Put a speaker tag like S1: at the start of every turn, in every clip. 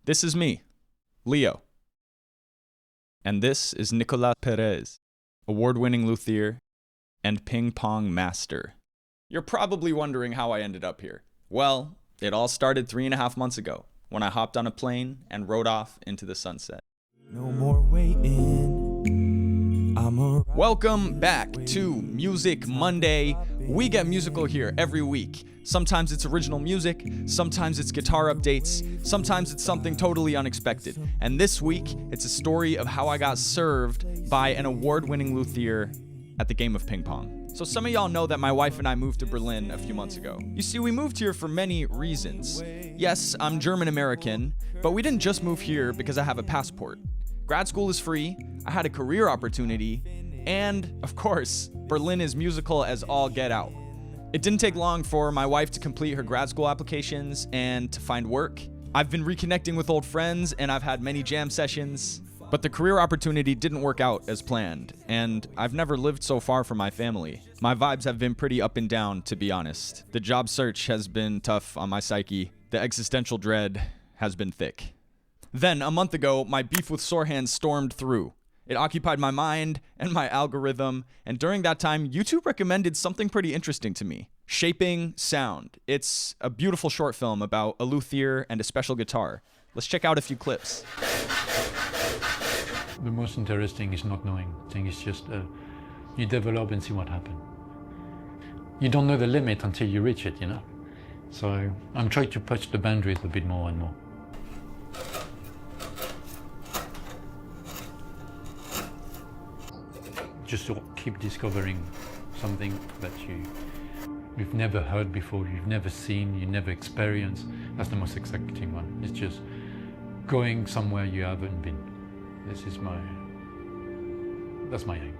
S1: This is me, Leo. And this is Nicolas Perez, award-winning luthier and ping pong master. You're probably wondering how I ended up here. Well, it all started 3.5 months ago when I hopped on a plane and rode off into the sunset.
S2: No more waiting.
S1: Welcome back to Music Monday. We get musical here every week. Sometimes it's original music, sometimes it's guitar updates, sometimes it's something totally unexpected. And this week, it's a story of how I got served by an award-winning luthier at the game of ping pong. So some of y'all know that my wife and I moved to Berlin a few months ago. You see, we moved here for many reasons. Yes, I'm German-American, but we didn't just move here because I have a passport. Grad school is free, I had a career opportunity, and, of course, Berlin is musical as all get out. It didn't take long for my wife to complete her grad school applications and to find work. I've been reconnecting with old friends and I've had many jam sessions, but the career opportunity didn't work out as planned, and I've never lived so far from my family. My vibes have been pretty up and down, to be honest. The job search has been tough on my psyche. The existential dread has been thick. Then, a month ago, my beef with Sorhan stormed through. It occupied my mind and my algorithm, and during that time, YouTube recommended something pretty interesting to me. Shaping Sound. It's a beautiful short film about a luthier and a special guitar. Let's check out a few clips.
S3: The most interesting is not knowing. I think it's just you develop and see what happens. You don't know the limit until you reach it, you know? So I'm trying to push the boundaries a bit more and more. Just to keep discovering something that you've never heard before, you've never seen, you never experienced. That's the most exciting one. It's just going somewhere you haven't been. That's my aim.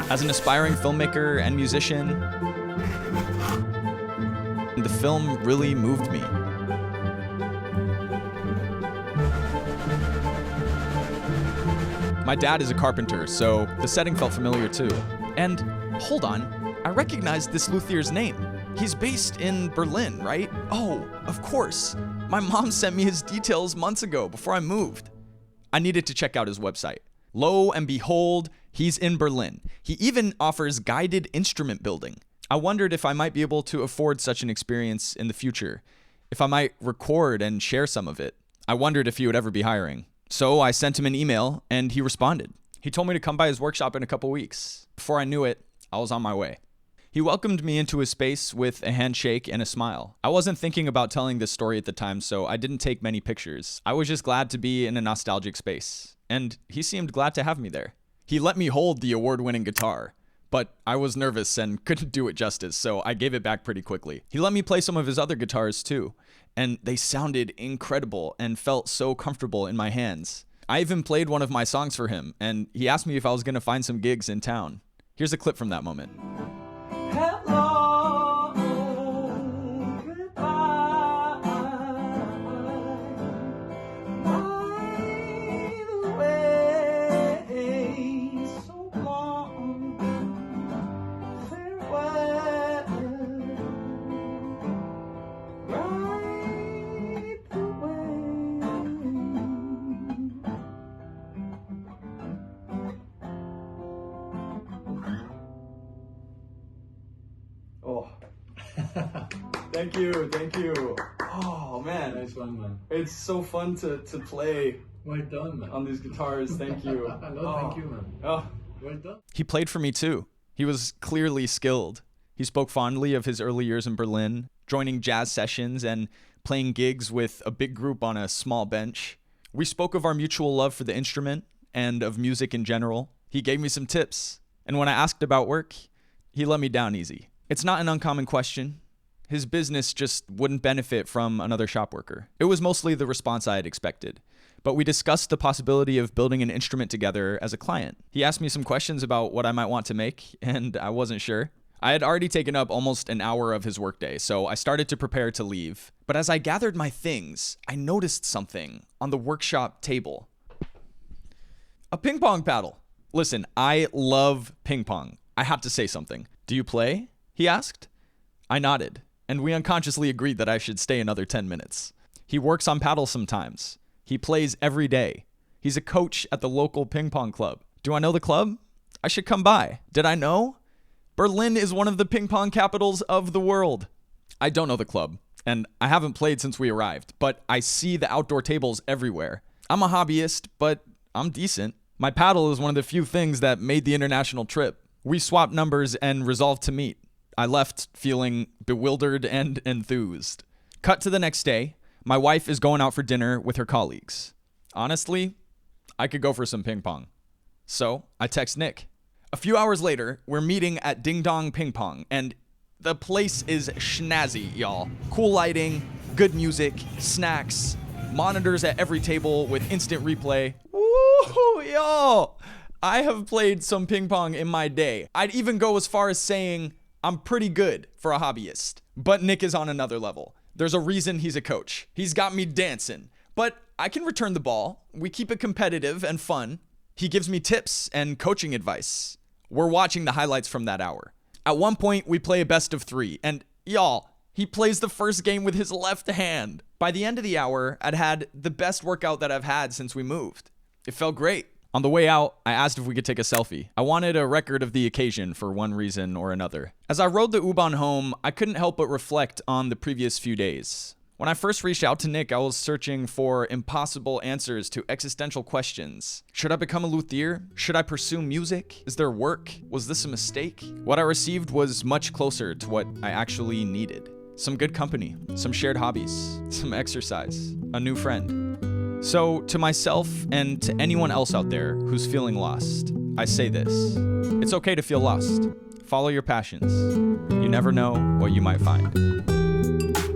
S1: As an aspiring filmmaker and musician, the film really moved me. My dad is a carpenter, so the setting felt familiar too. And hold on, I recognized this luthier's name. He's based in Berlin, right? Oh, of course. My mom sent me his details months ago before I moved. I needed to check out his website. Lo and behold, he's in Berlin. He even offers guided instrument building. I wondered if I might be able to afford such an experience in the future, if I might record and share some of it. I wondered if he would ever be hiring. So I sent him an email and he responded. He told me to come by his workshop in a couple weeks. Before I knew it, I was on my way. He welcomed me into his space with a handshake and a smile. I wasn't thinking about telling this story at the time, so I didn't take many pictures. I was just glad to be in a nostalgic space, and he seemed glad to have me there. He let me hold the award-winning guitar, but I was nervous and couldn't do it justice, so I gave it back pretty quickly. He let me play some of his other guitars too, and they sounded incredible and felt so comfortable in my hands. I even played one of my songs for him, and he asked me if I was going to find some gigs in town. Here's a clip from that moment.
S2: Hello, goodbye. By the way, so long, farewell. Right away. Oh, thank you. Oh man,
S3: Nice one, man.
S1: it's so fun to play
S3: Well done, man.
S1: on these guitars. Thank you.
S3: Thank you, man.
S1: Oh.
S3: Well done.
S1: He played for me too. He was clearly skilled. He spoke fondly of his early years in Berlin, joining jazz sessions and playing gigs with a big group on a small bench. We spoke of our mutual love for the instrument and of music in general. He gave me some tips, and when I asked about work, he let me down easy. It's not an uncommon question. His business just wouldn't benefit from another shop worker. It was mostly the response I had expected. But we discussed the possibility of building an instrument together as a client. He asked me some questions about what I might want to make, and I wasn't sure. I had already taken up almost an hour of his workday, so I started to prepare to leave. But as I gathered my things, I noticed something on the workshop table. A ping pong paddle. Listen, I love ping pong. I have to say something. Do you play? He asked. I nodded, and we unconsciously agreed that I should stay another 10 minutes. He works on paddles sometimes. He plays every day. He's a coach at the local ping pong club. Do I know the club? I should come by. Did I know? Berlin is one of the ping pong capitals of the world. I don't know the club, and I haven't played since we arrived, but I see the outdoor tables everywhere. I'm a hobbyist, but I'm decent. My paddle is one of the few things that made the international trip. We swapped numbers and resolved to meet. I left feeling bewildered and enthused. Cut to the next day. My wife is going out for dinner with her colleagues. Honestly, I could go for some ping pong. So I text Nick. A few hours later, we're meeting at Ding Dong Ping Pong, and the place is schnazzy, y'all. Cool lighting, good music, snacks, monitors at every table with instant replay. Woo, y'all! I have played some ping pong in my day. I'd even go as far as saying I'm pretty good for a hobbyist. But Nick is on another level. There's a reason he's a coach. He's got me dancing. But I can return the ball. We keep it competitive and fun. He gives me tips and coaching advice. We're watching the highlights from that hour. At one point, we play a best of 3. And y'all, he plays the first game with his left hand. By the end of the hour, I'd had the best workout that I've had since we moved. It felt great. On the way out, I asked if we could take a selfie. I wanted a record of the occasion for one reason or another. As I rode the U-Bahn home, I couldn't help but reflect on the previous few days. When I first reached out to Nick, I was searching for impossible answers to existential questions. Should I become a luthier? Should I pursue music? Is there work? Was this a mistake? What I received was much closer to what I actually needed. Some good company, some shared hobbies, some exercise, a new friend. So to myself and to anyone else out there who's feeling lost, I say this. It's okay to feel lost. Follow your passions. You never know what you might find.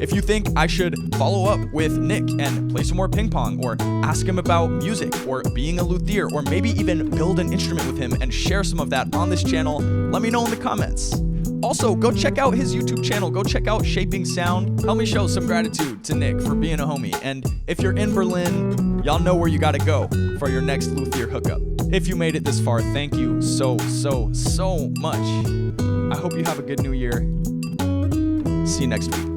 S1: If you think I should follow up with Nick and play some more ping pong, or ask him about music, or being a luthier, or maybe even build an instrument with him and share some of that on this channel, let me know in the comments. Also, go check out his YouTube channel. Go check out Shaping Sound. Help me show some gratitude to Nick for being a homie. And if you're in Berlin, y'all know where you gotta go for your next luthier hookup. If you made it this far, thank you so much. I hope you have a good new year. See you next week.